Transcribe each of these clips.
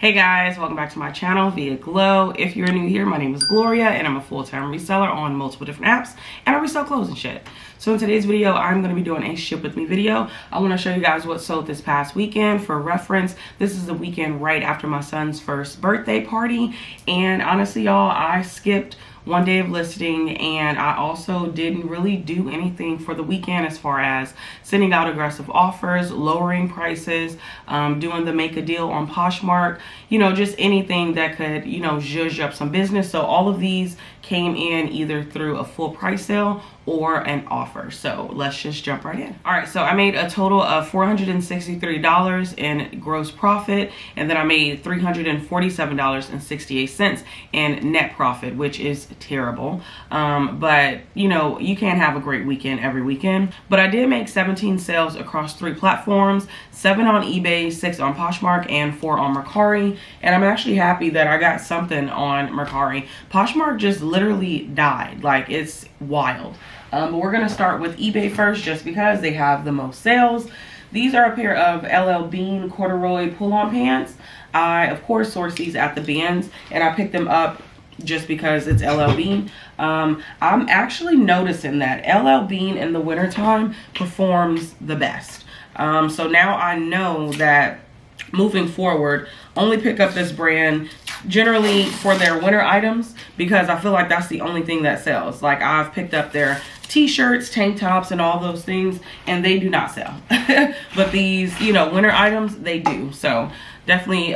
Hey guys, welcome back to my channel via Glow. If you're new here, my name is Gloria and I'm a full-time reseller on multiple different apps and I resell clothes and shit. So in today's video, I'm going to be doing a ship with me video. I want to show you guys what sold this past weekend. For reference, this is the weekend right after my son's first birthday party, and honestly y'all, I skipped one day of listing and I also didn't really do anything for the weekend as far as sending out aggressive offers, lowering prices, doing the make a deal on Poshmark, you know, just anything that could, you know, zhuzh up some business. So all of these came in either through a full price sale or an offer. So let's just jump right in. All right, so I made a total of $463 in gross profit, and then I made $347.68 in net profit, which is terrible. But you know, you can't have a great weekend every weekend. But I did make 17 sales across 3 platforms, 7 on eBay, 6 on Poshmark, and 4 on Mercari. And I'm actually happy that I got something on Mercari. Poshmark just literally died. Like, it's wild. But we're gonna start with eBay first just because they have the most sales. These are a pair of LL Bean corduroy pull-on pants. I of course source these at the bins and I picked them up just because it's LL Bean. I'm actually noticing that LL Bean in the wintertime performs the best. So now I know that moving forward, only pick up this brand generally for their winter items because I feel like that's the only thing that sells. Like, I've picked up their t-shirts, tank tops, and all those things, and they do not sell. But these, you know, winter items, they do. So definitely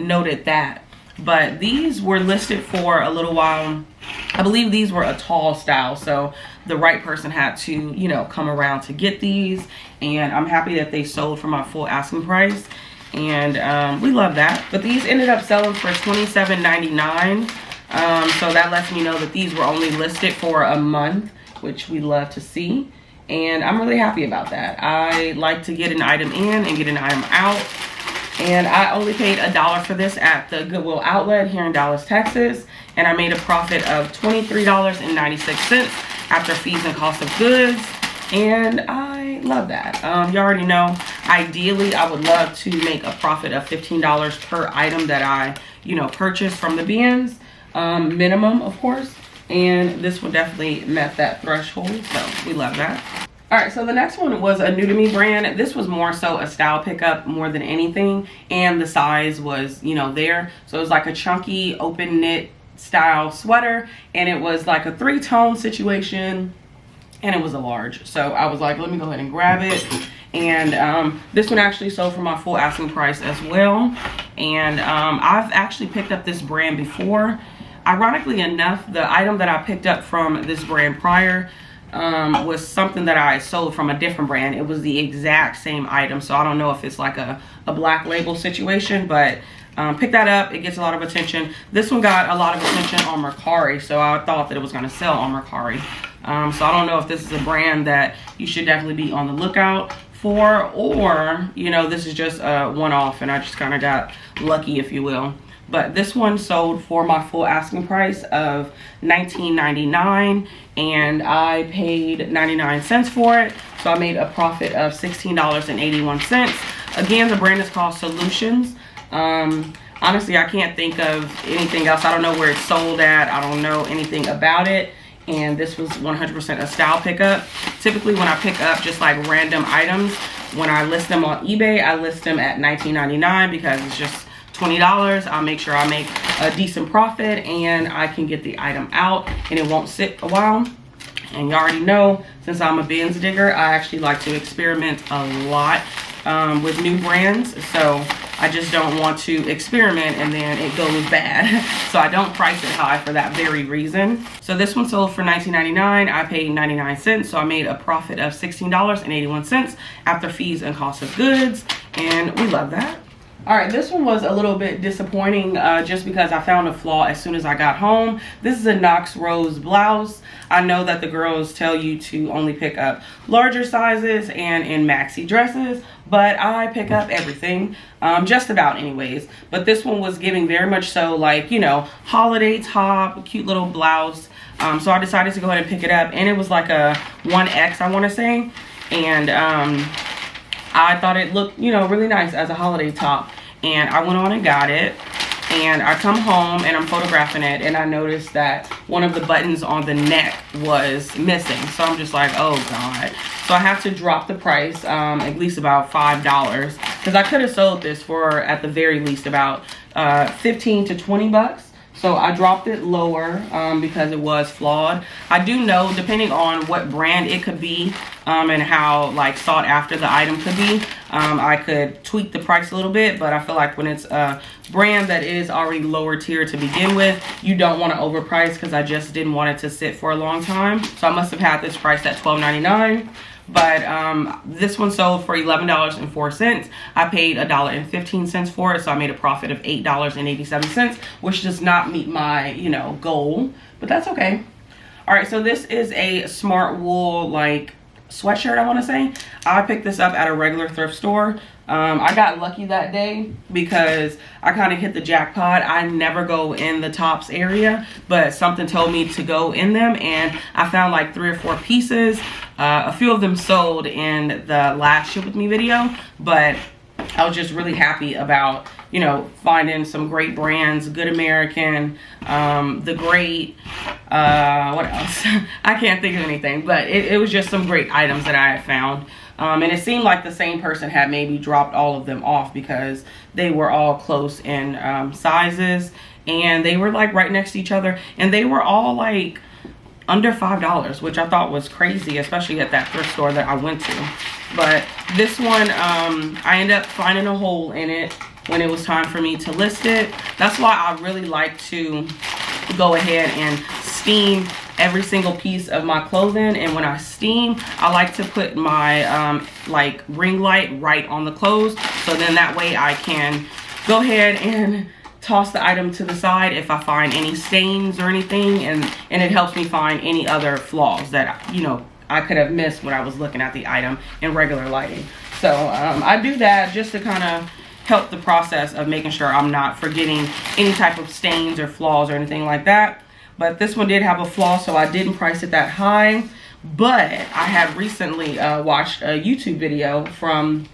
noted that. But these were listed for a little while. I believe these were a tall style, so the right person had to, you know, come around to get these, and I'm happy that they sold for my full asking price. And we love that. But these ended up selling for $27.99. So that lets me know that these were only listed for a month, which we love to see. And I'm really happy about that. I like to get an item in and get an item out. And I only paid $1 for this at the Goodwill Outlet here in Dallas, Texas. And I made a profit of $23.96 after fees and cost of goods. And I love that. You already know, ideally I would love to make a profit of $15 per item that I, you know, purchase from the bins, minimum of course. And this one definitely met that threshold, so we love that. All right, so the next one was a new to me brand. This was more so a style pickup more than anything, and the size was, you know, there. So it was like a chunky open knit style sweater, and it was like a 3-tone situation, and it was a large. So I was like, let me go ahead and grab it. And this one actually sold for my full asking price as well. And I've actually picked up this brand before. Ironically enough, the item that I picked up from this brand prior was something that I sold from a different brand. It was the exact same item, so I don't know if it's like a black label situation, but pick that up. It gets a lot of attention. This one got a lot of attention on Mercari, so I thought that it was going to sell on Mercari. So I don't know if this is a brand that you should definitely be on the lookout for, or, you know, this is just a one-off and I just kind of got lucky, if you will. But this one sold for my full asking price of $19.99, and I paid 99 cents for it. So I made a profit of $16.81. Again, the brand is called Solutions. Honestly, I can't think of anything else. I don't know where it's sold at. I don't know anything about it. And this was 100% a style pickup. Typically when I pick up just like random items, when I list them on eBay, I list them at $19.99 because it's just $20. I'll make sure I make a decent profit and I can get the item out and it won't sit a while. And you already know, since I'm a bins digger, I actually like to experiment a lot with new brands. So I just don't want to experiment and then it goes bad. So I don't price it high for that very reason. So this one sold for $19.99. I paid 99 cents. So I made a profit of $16.81 after fees and cost of goods. And we love that. All right, this one was a little bit disappointing just because I found a flaw as soon as I got home. This is a Knox Rose blouse. I know that the girls tell you to only pick up larger sizes and in maxi dresses, but I pick up everything, just about anyways. But this one was giving very much so like, you know, holiday top, cute little blouse. So I decided to go ahead and pick it up, and it was like a 1X, I want to say. And I thought it looked, you know, really nice as a holiday top. and I went on and got it. And I come home and I'm photographing it, and I noticed that one of the buttons on the neck was missing. So I'm just like, oh God. So I have to drop the price, at least about $5, because I could have sold this for at the very least about 15 to 20 bucks. So I dropped it lower because it was flawed. I do know, depending on what brand it could be and how like sought after the item could be, I could tweak the price a little bit. But I feel like when it's a brand that is already lower tier to begin with, you don't want to overprice, because I just didn't want it to sit for a long time. So I must have had this priced at $12.99. But this one sold for $11.04. I paid $1.15 for it, so I made a profit of $8.87, which does not meet my, you know, goal, but that's okay. All right, so this is a smart wool like sweatshirt, I want to say. I picked this up at a regular thrift store. I got lucky that day because I kind of hit the jackpot. I never go in the tops area, but something told me to go in them, and I found like 3 or 4 pieces. A few of them sold in the last ship with me video, but I was just really happy about, you know, finding some great brands. Good American, The Great, what else? I can't think of anything, but it was just some great items that I had found. And it seemed like the same person had maybe dropped all of them off because they were all close in sizes, and they were like right next to each other, and they were all like under $5, which I thought was crazy, especially at that thrift store that I went to. But this one, I ended up finding a hole in it when it was time for me to list it. That's why I really like to go ahead and steam every single piece of my clothing. And when I steam, I like to put my like ring light right on the clothes, so then that way I can go ahead and toss the item to the side if I find any stains or anything, and it helps me find any other flaws that, you know, I could have missed when I was looking at the item in regular lighting. So I do that just to kind of help the process of making sure I'm not forgetting any type of stains or flaws or anything like that. But this one did have a flaw, so I didn't price it that high. But I have recently watched a YouTube video from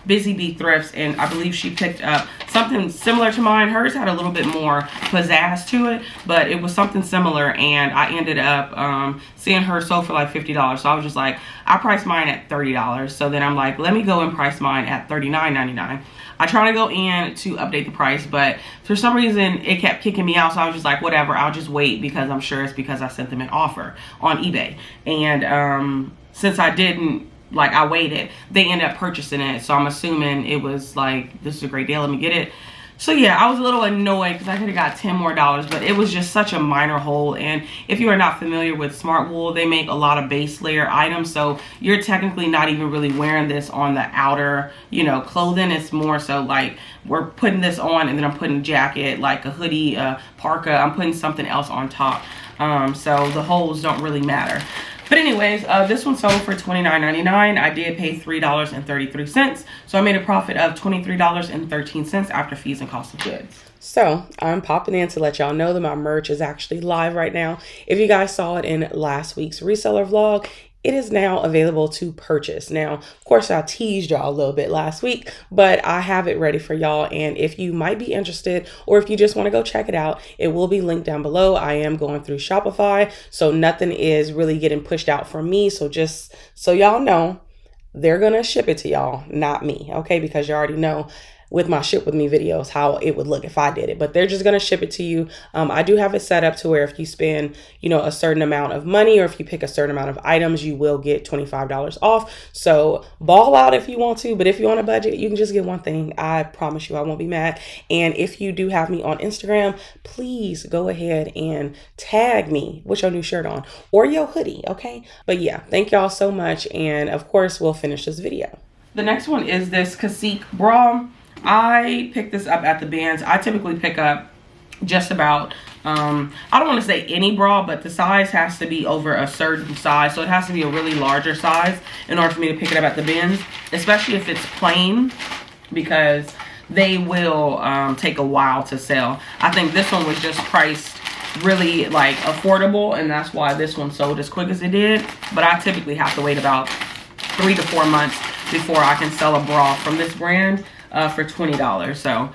Busy Bee Thrifts, and I believe she picked up something similar to mine. Hers had a little bit more pizzazz to it, but it was something similar, and I ended up seeing her sold for like $50. So I was just like, I priced mine at $30. So then I'm like, let me go and price mine at $39.99. I tried to go in to update the price, but for some reason it kept kicking me out. So I was just like, whatever, I'll just wait, because I'm sure it's because I sent them an offer on eBay. And since I didn't, like, I waited, they ended up purchasing it. So I'm assuming it was like, this is a great deal, let me get it. So yeah, I was a little annoyed because I could have got $10 more, but it was just such a minor hole. And if you are not familiar with Smart Wool, they make a lot of base layer items. So you're technically not even really wearing this on the outer, you know, clothing. It's more so like we're putting this on, and then I'm putting a jacket, like a hoodie, parka. I'm putting something else on top. So the holes don't really matter. But anyways, this one sold for $29.99. I did pay $3.33. So I made a profit of $23.13 after fees and cost of goods. So I'm popping in to let y'all know that my merch is actually live right now. If you guys saw it in last week's reseller vlog, it is now available to purchase. Now, of course, I teased y'all a little bit last week, but I have it ready for y'all. And if you might be interested, or if you just want to go check it out, it will be linked down below. I am going through Shopify, so nothing is really getting pushed out from me. So just so y'all know, they're going to ship it to y'all, not me, okay? Because you already know with my ship with me videos how it would look if I did it, but they're just going to ship it to you. I do have it set up to where if you spend, you know, a certain amount of money, or if you pick a certain amount of items, you will get $25 off. So ball out if you want to, but if you're on a budget, you can just get one thing. I promise you I won't be mad. And if you do have me on Instagram, please go ahead and tag me with your new shirt on or your hoodie, okay? But yeah, thank y'all so much. And of course, we'll finish this video. The next one is this Cacique bra. I picked this up at the bins. I typically pick up just about, I don't want to say any bra, but the size has to be over a certain size. So it has to be a really larger size in order for me to pick it up at the bins, especially if it's plain, because they will take a while to sell. I think this one was just priced really like affordable, and that's why this one sold as quick as it did. But I typically have to wait about 3 to 4 months before I can sell a bra from this brand. for $20. So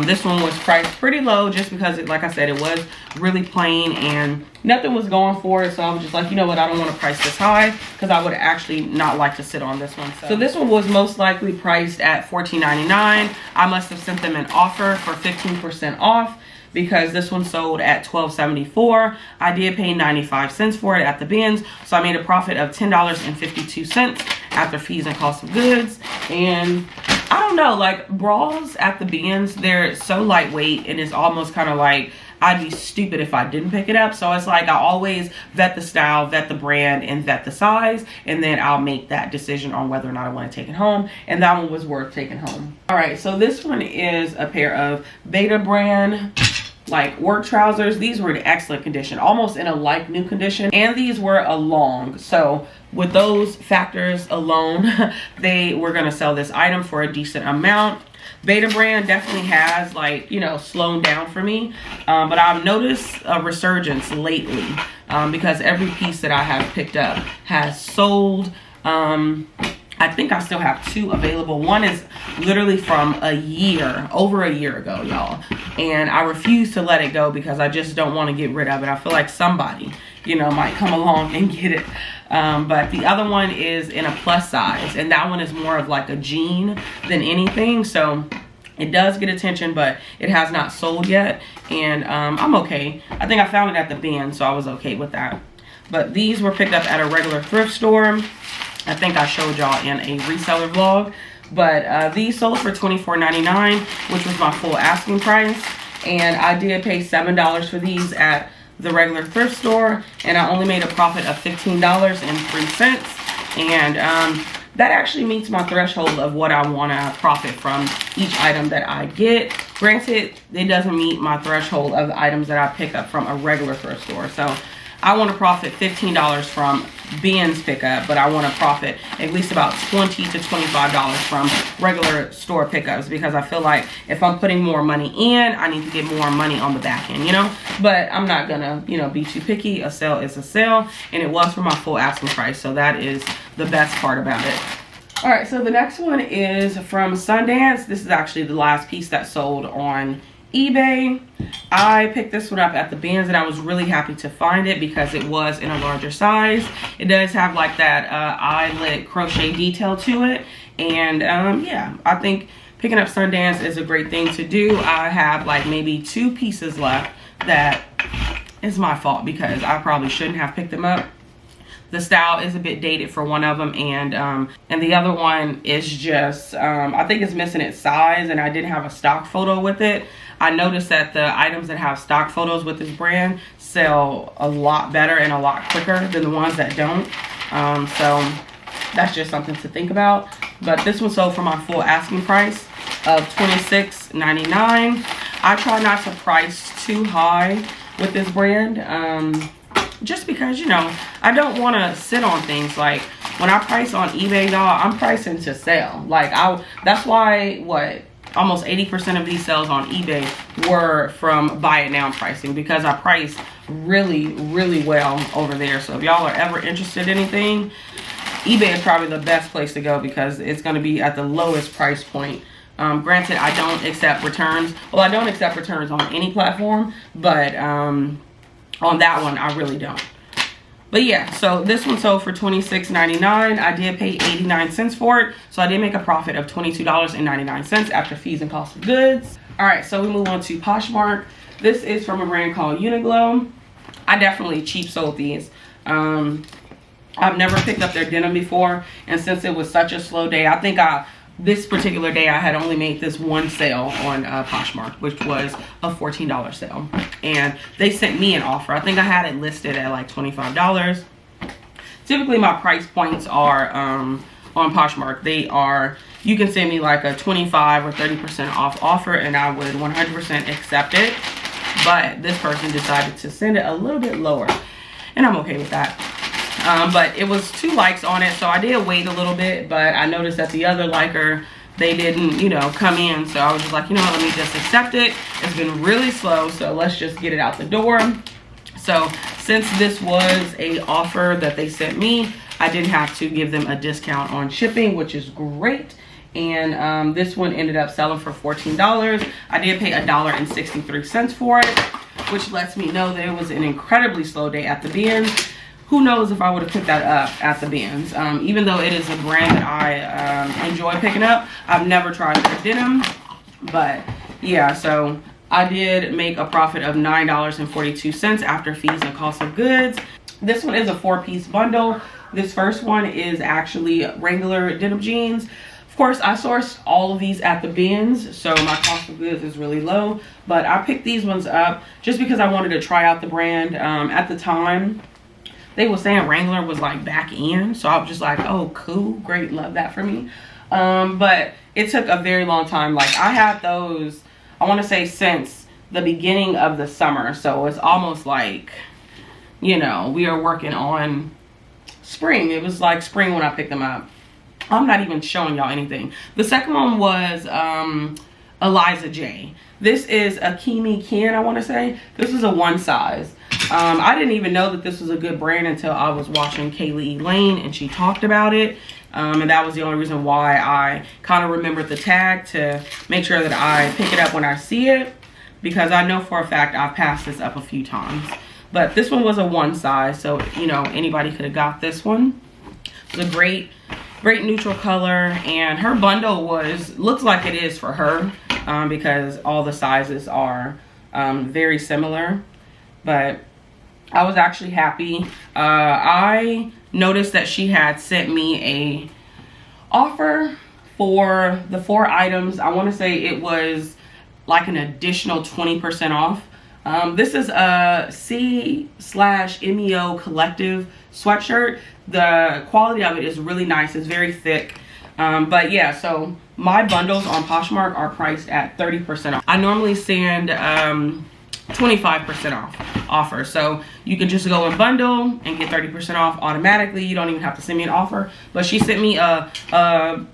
this one was priced pretty low just because like I said, it was really plain and nothing was going for it. So I was just like, you know what, I don't want to price this high because I would actually not like to sit on this one. So this one was most likely priced at $14.99. I must have sent them an offer for 15% off, because this one sold at $12.74. I did pay 95 cents for it at the bins, so I made a profit of $10.52 after fees and cost of goods. And I don't know, like bras at the bins, they're so lightweight and it's almost kind of like I'd be stupid if I didn't pick it up. So it's like I always vet the style, vet the brand, and vet the size, and then I'll make that decision on whether or not I want to take it home. And that one was worth taking home. All right, so this one is a pair of Beta brand like work trousers. These were in excellent condition, almost in a like new condition, and these were a long. So with those factors alone, they were going to sell this item for a decent amount. Beta brand definitely has, like, you know, slowed down for me, but I've noticed a resurgence lately because every piece that I have picked up has sold. I think I still have 2 available. One is literally from over a year ago, y'all. And I refuse to let it go because I just don't want to get rid of it. I feel like somebody, you know, might come along and get it. But the other one is in a plus size, and that one is more of like a jean than anything. So it does get attention, but it has not sold yet. And I'm okay. I think I found it at the bin, so I was okay with that. But these were picked up at a regular thrift store. I think I showed y'all in a reseller vlog, but these sold for $24.99, which was my full asking price. And I did pay $7 for these at the regular thrift store, and I only made a profit of $15.03. And that actually meets my threshold of what I want to profit from each item that I get. Granted, it doesn't meet my threshold of the items that I pick up from a regular thrift store. So I want to profit $15 from bins pickup, but I want to profit at least about $20 to $25 from regular store pickups, because I feel like if I'm putting more money in, I need to get more money on the back end, you know. But I'm not gonna, you know, be too picky. A sale is a sale, and it was for my full asking price, so that is the best part about it. All right, so the next one is from Sundance. This is actually the last piece that sold on eBay. I picked this one up at the bins, and I was really happy to find it because it was in a larger size. It does have like that eyelet crochet detail to it, and yeah, I think picking up Sundance is a great thing to do. I have like maybe 2 pieces left that is my fault because I probably shouldn't have picked them up. The style is a bit dated for one of them, and the other one is just I think it's missing its size, and I didn't have a stock photo with it. I noticed that the items that have stock photos with this brand sell a lot better and a lot quicker than the ones that don't. So that's just something to think about. But this one sold for my full asking price of $26.99. I try not to price too high with this brand, just because, you know, I don't want to sit on things. Like when I price on eBay, y'all, I'm pricing to sell. Like that's why almost 80% of these sales on eBay were from buy it now pricing, because I price really, really well over there. So if y'all are ever interested in anything, eBay is probably the best place to go because it's going to be at the lowest price point. Granted, I don't accept returns. Well, I don't accept returns on any platform, but on that one, I really don't. But yeah, so this one sold for $26.99. I did pay 89 cents for it, so I did make a profit of $22.99 after fees and cost of goods. All right, so we move on to Poshmark. This is from a brand called 𝕍𝕬𝔼𝕂. I definitely cheap sold these. I've never picked up their denim before, and since it was such a slow day, I think this particular day I had only made this one sale on Poshmark, which was a $14 sale, and they sent me an offer. I think I had it listed at like $25. Typically my price points are on Poshmark, you can send me like a 25 or 30% off offer and I would 100% accept it, but this person decided to send it a little bit lower, and I'm okay with that. But it was 2 likes on it, so I did wait a little bit, but I noticed that the other liker, they didn't, you know, come in, so I was just like, you know what, let me just accept it. It's been really slow, so let's just get it out the door. So since this was a offer that they sent me, I didn't have to give them a discount on shipping, which is great. and this one ended up selling for $14. I did pay $1.63 for it, which lets me know that it was an incredibly slow day at the bins. Who knows if I would have picked that up at the bins. Even though it is a brand that I enjoy picking up, I've never tried their denim. But yeah, so I did make a profit of $9.42 after fees and cost of goods. This one is a 4-piece bundle. This first one is actually Wrangler denim jeans. Of course, I sourced all of these at the bins, so my cost of goods is really low. But I picked these ones up just because I wanted to try out the brand. At the time, they were saying Wrangler was like back in, so I was just like, oh, cool, great, love that for me. But it took a very long time. Like, I had those, I want to say, since the beginning of the summer, so it's almost like, you know, we are working on spring. It was like spring when I picked them up. I'm not even showing y'all anything. The second one was 𝕼𝔼𝔼𝕑. This is a 𝕃𝔸𝕊𝕋, I want to say. This is a 1 size. I didn't even know that this was a good brand until I was watching Kaylee Lane and she talked about it. And that was the only reason why I kind of remembered the tag, to make sure that I pick it up when I see it, because I know for a fact I've passed this up a few times. But this one was a 1 size, so, you know, anybody could have got this one. It's a great neutral color, and her bundle looks like it is for her, because all the sizes are very similar. But I was actually happy. I noticed that she had sent me a offer for the 4 items. I want to say it was like an additional 20% off. This is a 𝕸𝔻𝕊𝕋 sweatshirt. The quality of it is really nice. It's very thick. But yeah, so my bundles on Poshmark are priced at 30% off. I normally send 25% off offer, so you can just go and bundle and get 30% off automatically. You don't even have to send me an offer. But she sent me a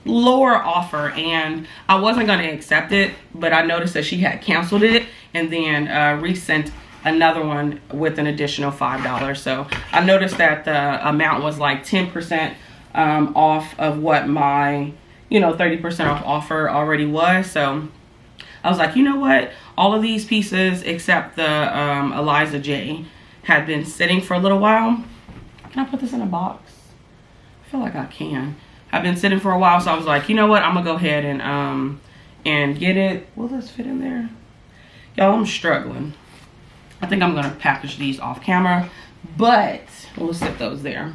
lower offer, and I wasn't going to accept it, but I noticed that she had canceled it and then resent another one with an additional $5. So I noticed that the amount was like 10% off of what my, you know, 30% off offer already was. So I was like, you know what? All of these pieces except the 𝕼𝔼𝔼𝕑 had been sitting for a little while. Can I put this in a box? I feel like I can. I've been sitting for a while, so I was like, you know what? I'm gonna go ahead and get it. Will this fit in there? Y'all, I'm struggling. I think I'm gonna package these off camera, but we'll sit those there.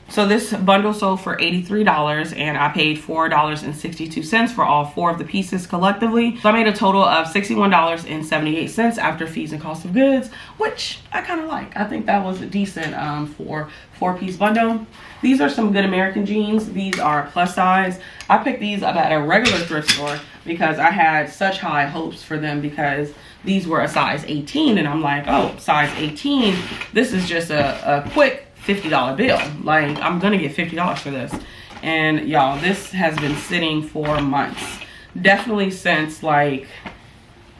So this bundle sold for $83, and I paid $4.62 for all 4 of the pieces collectively. So I made a total of $61.78 after fees and cost of goods, which I kind of like. I think that was decent for 4-piece bundle. These are some Good American jeans. These are plus size. I picked these up at a regular thrift store because I had such high hopes for them, because these were a size 18, and I'm like, oh, size 18, this is just a quick $50 bill. Like, I'm gonna get $50 for this. And y'all, this has been sitting for months, definitely since, like,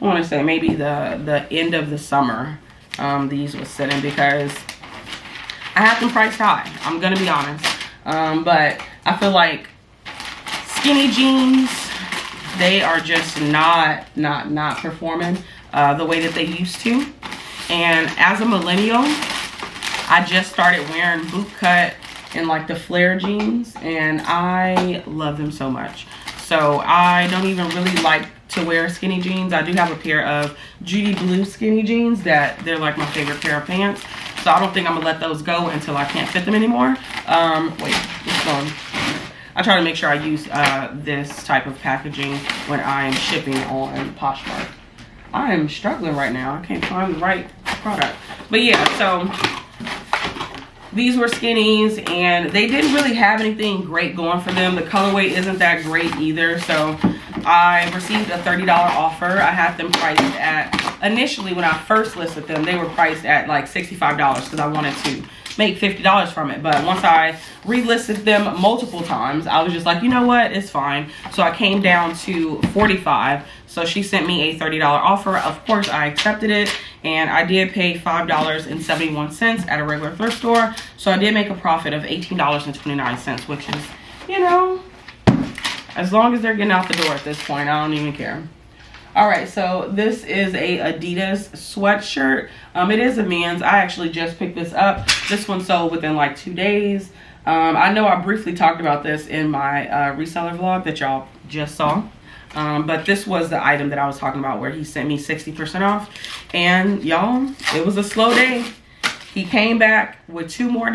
I want to say maybe the end of the summer. These was sitting because I have them priced high, I'm gonna be honest. But I feel like skinny jeans, they are just not performing the way that they used to. And as a millennial, I just started wearing boot cut and like the flare jeans, and I love them so much. So I don't even really like to wear skinny jeans. I do have a pair of Judy Blue skinny jeans that they're like my favorite pair of pants. So I don't think I'm gonna let those go until I can't fit them anymore. Wait, it's gone. I try to make sure I use this type of packaging when I am shipping on Poshmark. I am struggling right now. I can't find the right product. But yeah, so these were skinnies, and they didn't really have anything great going for them. The colorway isn't that great either. So I received a $30 offer. I had them priced at, initially when I first listed them, they were priced at like $65 because I wanted to make $50 from it. But once I relisted them multiple times, I was just like, you know what, it's fine. So I came down to $45. So she sent me a $30 offer. Of course, I accepted it, and I did pay $5.71 at a regular thrift store. So I did make a profit of $18.29, which is, you know, As long as they're getting out the door at this point, I don't even care. All right, so this is a Adidas sweatshirt. It is a men's. I actually just picked this up. This one sold within like 2 days. I know I briefly talked about this in my reseller vlog that y'all just saw. But this was the item that I was talking about where he sent me 60% off. And y'all, it was a slow day. He came back with $2 more.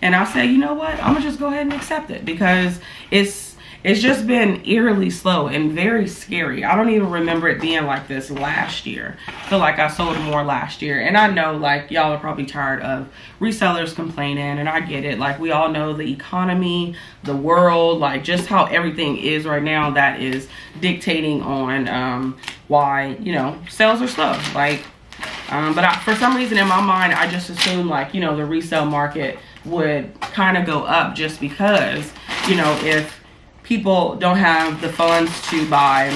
And I said, you know what? I'm gonna just go ahead and accept it because it's just been eerily slow and very scary. I don't even remember it being like this last year. I feel like I sold more last year. And I know like y'all are probably tired of resellers complaining, and I get it. Like we all know the economy, the world, like just how everything is right now, that is dictating on why, you know, sales are slow. Like, for some reason in my mind, I just assumed like, you know, the resale market would kind of go up just because, you know, if people don't have the funds to buy,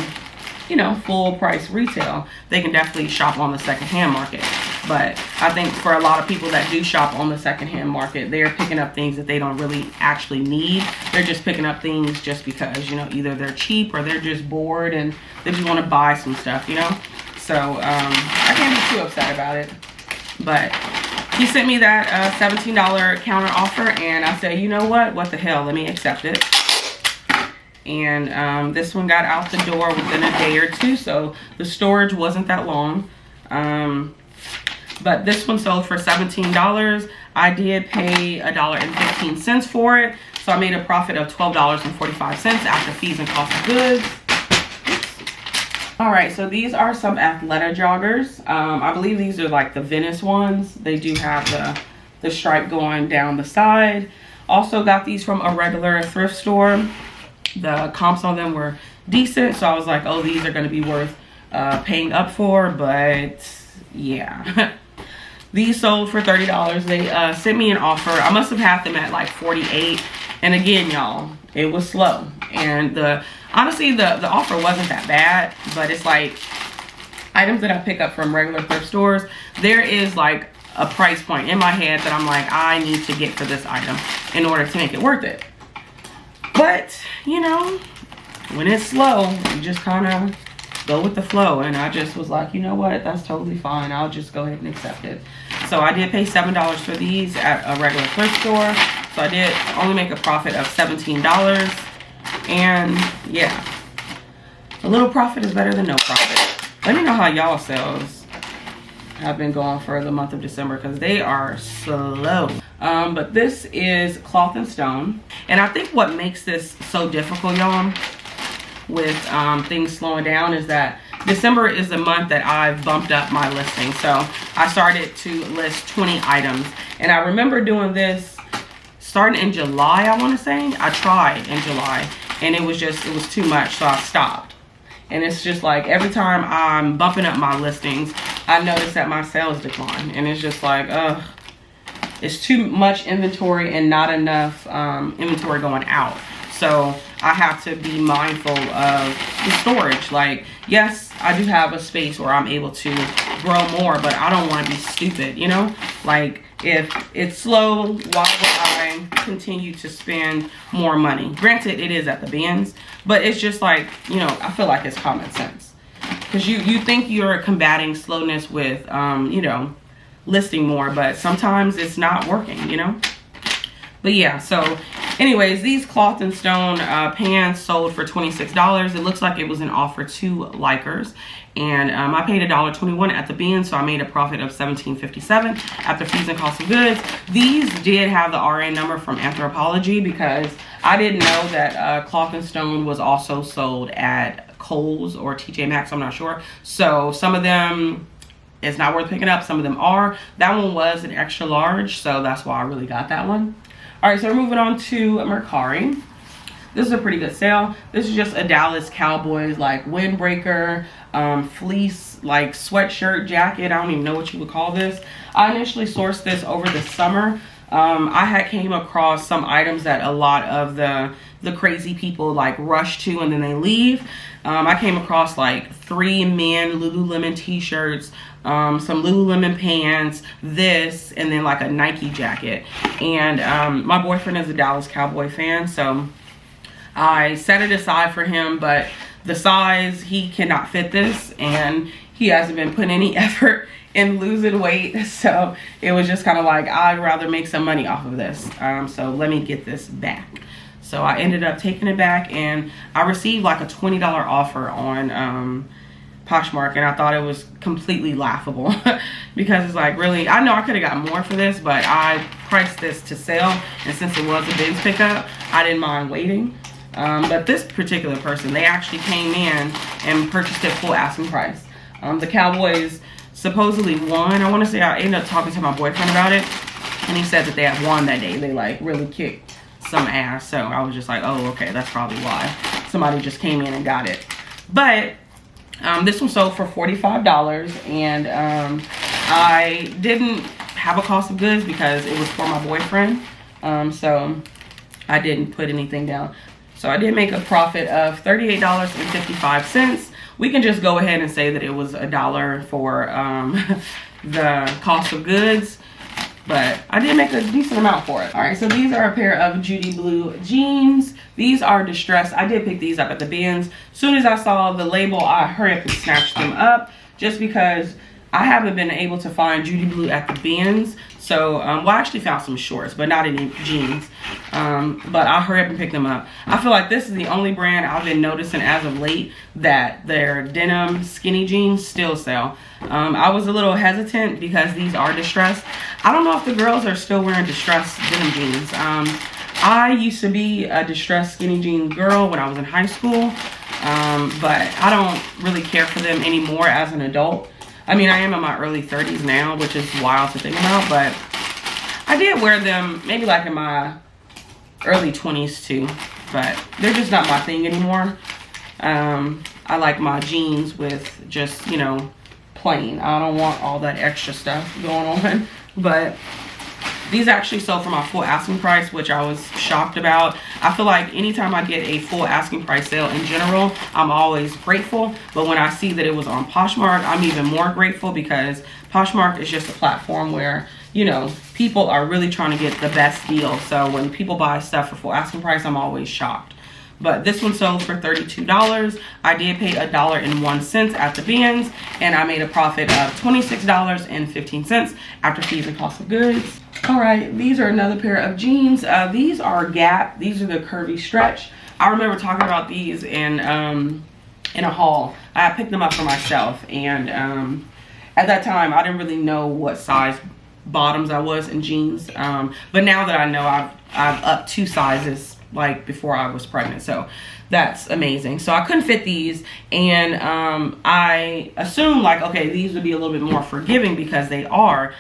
you know, full price retail, they can definitely shop on the secondhand market. But I think for a lot of people that do shop on the secondhand market, they're picking up things that they don't really actually need. They're just picking up things just because, you know, either they're cheap or they're just bored and they just want to buy some stuff, you know. So I can't be too upset about it. But he sent me that $17 counter offer, and I said, you know what the hell, let me accept it. And this one got out the door within a day or two, so the storage wasn't that long. But this one sold for $17. I did pay $1.15 for it, so I made a profit of $12.45 after fees and cost of goods. All right, so these are some Athleta joggers. I believe these are like the Venice ones. They do have the stripe going down the side. Also got these from a regular thrift store. The comps on them were decent, so I was like, oh, these are going to be worth paying up for. But yeah, these sold for $30. They sent me an offer. I must have had them at like 48, and again, y'all, it was slow. And honestly the offer wasn't that bad, but it's like items that I pick up from regular thrift stores, there is like a price point in my head that I'm like, I need to get for this item in order to make it worth it. But, you know, when it's slow, you just kind of go with the flow. And I just was like, you know what? That's totally fine. I'll just go ahead and accept it. So I did pay $7 for these at a regular thrift store. So I did only make a profit of $17. And, yeah, a little profit is better than no profit. Let me know how y'all sales have been going for the month of December, because they are slow. But this is Cloth and Stone, and I think what makes this so difficult, y'all, with things slowing down is that December is the month that I've bumped up my listing. So I started to list 20 items, and I remember doing this starting in July. I want to say I tried in July, and it was too much, so I stopped. And it's just like every time I'm bumping up my listings, I notice that my sales decline. And it's just like, ugh, it's too much inventory and not enough inventory going out. So I have to be mindful of the storage. Like, yes, I do have a space where I'm able to grow more, but I don't want to be stupid, you know? Like, if it's slow, why would I continue to spend more money? Granted, it is at the bins, but it's just like, you know, I feel like it's common sense. Because you think you're combating slowness with, you know, listing more, but sometimes it's not working, you know? But yeah, so anyways, these Cloth and Stone pants sold for $26. It looks like it was an offer to likers. And I paid $1.21 at the bin, so I made a profit of $17.57 after fees and cost of goods. These did have the RN number from Anthropologie, because I didn't know that Cloth and Stone was also sold at Kohl's or TJ Maxx, I'm not sure. So some of them, it's not worth picking up. Some of them are. That one was an extra large, so that's why I really got that one. All right, so we're moving on to Mercari. This is a pretty good sale. This is just a Dallas Cowboys like windbreaker, fleece like sweatshirt jacket. I don't even know what you would call this. I initially sourced this over the summer. I had came across some items that a lot of the crazy people like rush to and then they leave. I came across like 3 men Lululemon t-shirts, some Lululemon pants, this, and then like a Nike jacket. And my boyfriend is a Dallas Cowboy fan, so I set it aside for him, but the size, he cannot fit this, and he hasn't been putting any effort in losing weight. So it was just kind of like, I'd rather make some money off of this. So let me get this back. So I ended up taking it back, and I received like a $20 offer on Poshmark, and I thought it was completely laughable because it's like, really, I know I could have got more for this, but I priced this to sell, and since it was a bins pickup, I didn't mind waiting. But this particular person, they actually came in and purchased it full asking price. The Cowboys supposedly won. I want to say I ended up talking to my boyfriend about it, and he said that they had won that day. They like really kicked some ass. So I was just like, oh, okay, that's probably why somebody just came in and got it. But this one sold for $45, and I didn't have a cost of goods because it was for my boyfriend. So I didn't put anything down. So I did make a profit of $38.55. We can just go ahead and say that it was $1 for the cost of goods, but I did make a decent amount for it. All right, so these are a pair of Judy Blue jeans. These are distressed. I did pick these up at the bins. As soon as I saw the label, I hurried up and snatched them up, just because I haven't been able to find Judy Blue at the bins. So, well, I actually found some shorts, but not any jeans. But I'll hurry up and pick them up. I feel like this is the only brand I've been noticing as of late that their denim skinny jeans still sell. I was a little hesitant because these are distressed. I don't know if the girls are still wearing distressed denim jeans. I used to be a distressed skinny jean girl when I was in high school, but I don't really care for them anymore as an adult. I mean, I am in my early 30s now, which is wild to think about, but I did wear them maybe like in my early 20s too, but they're just not my thing anymore. I like my jeans with just, you know, plain. I don't want all that extra stuff going on, but these actually sold for my full asking price, which I was shocked about. I feel like anytime I get a full asking price sale in general, I'm always grateful. But when I see that it was on Poshmark, I'm even more grateful, because Poshmark is just a platform where, you know, people are really trying to get the best deal. So when people buy stuff for full asking price, I'm always shocked. But this one sold for $32. I did pay $1.01 at the bins, and I made a profit of $26.15 after fees and cost of goods. All right, these are another pair of jeans. These are Gap. These are the curvy stretch. I remember talking about these in a haul. I picked them up for myself, and at that time I didn't really know what size bottoms I was in jeans. But now that I know, I've upped 2 sizes like before I was pregnant, so that's amazing. So I couldn't fit these, and I assumed like, okay, these would be a little bit more forgiving because they are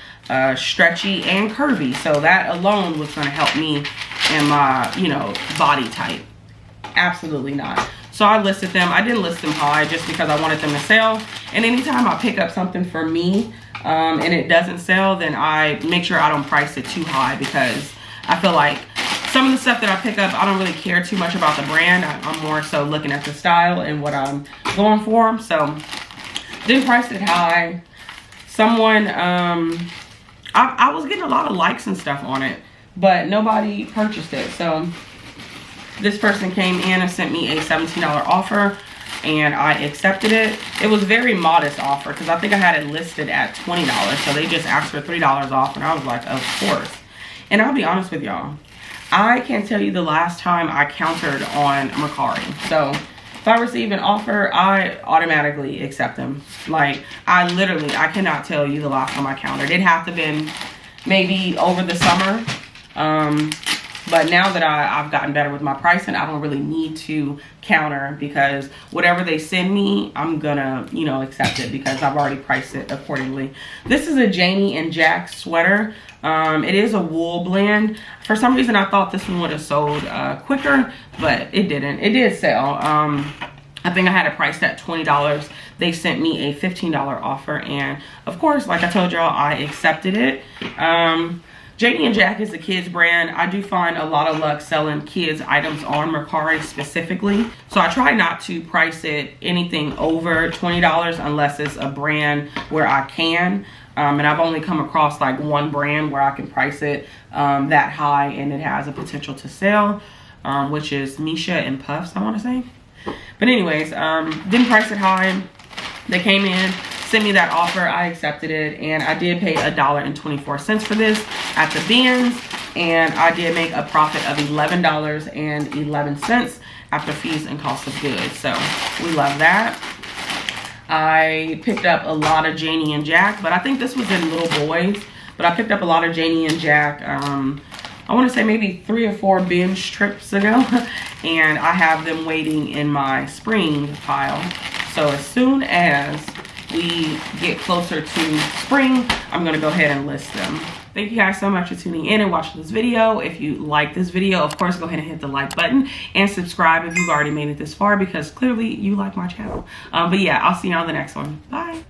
stretchy and curvy, so that alone was going to help me in my, you know, body type. Absolutely not. So I listed them. I didn't list them high just because I wanted them to sell, and anytime I pick up something for me and it doesn't sell, then I make sure I don't price it too high, because I feel like some of the stuff that I pick up, I don't really care too much about the brand. I'm more so looking at the style and what I'm going for. So didn't price it high. Someone, I was getting a lot of likes and stuff on it, but nobody purchased it. So this person came in and sent me a $17 offer, and I accepted it. It was a very modest offer because I think I had it listed at $20. So they just asked for $3 off, and I was like, of course. And I'll be honest with y'all, I can't tell you the last time I countered on Mercari. So if I receive an offer, I automatically accept them. Like, I cannot tell you the last time I countered. It had to have been maybe over the summer. But now that I've gotten better with my pricing, I don't really need to counter, because whatever they send me, I'm gonna, you know, accept it because I've already priced it accordingly. This is a Janie and Jack sweater. It is a wool blend. For some reason, I thought this one would have sold quicker, but it didn't. It did sell. I think I had it priced at $20. They sent me a $15 offer, and of course, like I told y'all, I accepted it. Janie and Jack is a kids brand. I do find a lot of luck selling kids items on Mercari specifically. So I try not to price it anything over $20 unless it's a brand where I can. And I've only come across like one brand where I can price it that high and it has a potential to sell. which is Misha and Puffs, I want to say. But anyways, didn't price it high. They came in, sent me that offer, I accepted it, and I did pay $1.24 for this at the bins, and I did make a profit of $11.11 after fees and cost of goods. So we love that. I picked up a lot of Janie and Jack, but I think this was in little boys, but I picked up a lot of Janie and Jack, I want to say maybe 3 or 4 binge trips ago, and I have them waiting in my spring pile. So as soon as we get closer to spring, I'm going to go ahead and list them. Thank you guys so much for tuning in and watching this video. If you like this video, of course, go ahead and hit the like button and subscribe if you've already made it this far, because clearly you like my channel. But yeah, I'll see you on the next one. Bye.